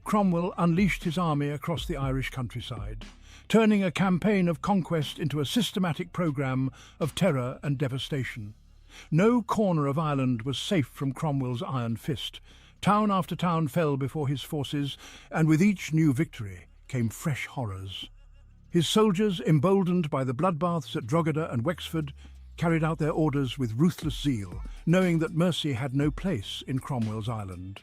Cromwell unleashed his army across the Irish countryside, turning a campaign of conquest into a systematic programme of terror and devastation. No corner of Ireland was safe from Cromwell's iron fist. Town after town fell before his forces, and with each new victory came fresh horrors. His soldiers, emboldened by the bloodbaths at Drogheda and Wexford, carried out their orders with ruthless zeal, knowing that mercy had no place in Cromwell's Ireland.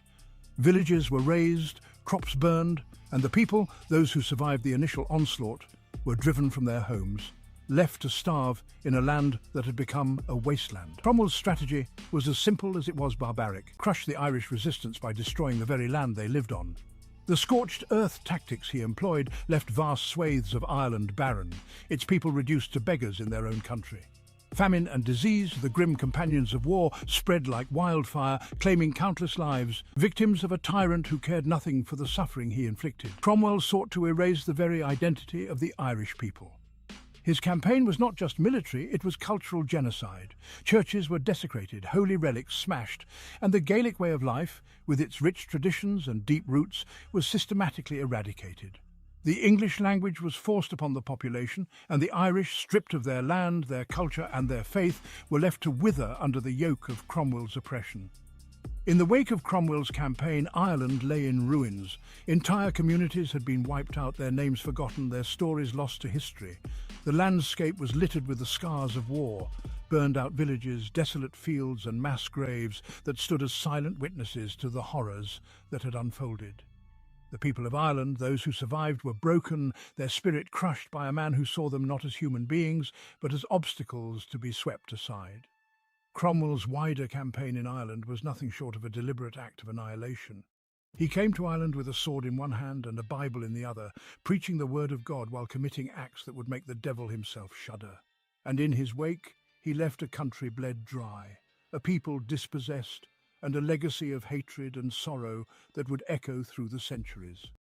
Villages were razed, crops burned, and the people, those who survived the initial onslaught, were driven from their homes, left to starve in a land that had become a wasteland. Cromwell's strategy was as simple as it was barbaric: crush the Irish resistance by destroying the very land they lived on. The scorched earth tactics he employed left vast swathes of Ireland barren, its people reduced to beggars in their own country. Famine and disease, the grim companions of war, spread like wildfire, claiming countless lives, victims of a tyrant who cared nothing for the suffering he inflicted. Cromwell sought to erase the very identity of the Irish people. His campaign was not just military, it was cultural genocide. Churches were desecrated, holy relics smashed, and the Gaelic way of life, with its rich traditions and deep roots, was systematically eradicated. The English language was forced upon the population, and the Irish, stripped of their land, their culture and their faith, were left to wither under the yoke of Cromwell's oppression. In the wake of Cromwell's campaign, Ireland lay in ruins. Entire communities had been wiped out, their names forgotten, their stories lost to history. The landscape was littered with the scars of war: burned-out villages, desolate fields and mass graves that stood as silent witnesses to the horrors that had unfolded. The people of Ireland, those who survived, were broken, their spirit crushed by a man who saw them not as human beings, but as obstacles to be swept aside. Cromwell's wider campaign in Ireland was nothing short of a deliberate act of annihilation. He came to Ireland with a sword in one hand and a Bible in the other, preaching the word of God while committing acts that would make the devil himself shudder. And in his wake, he left a country bled dry, a people dispossessed, and a legacy of hatred and sorrow that would echo through the centuries.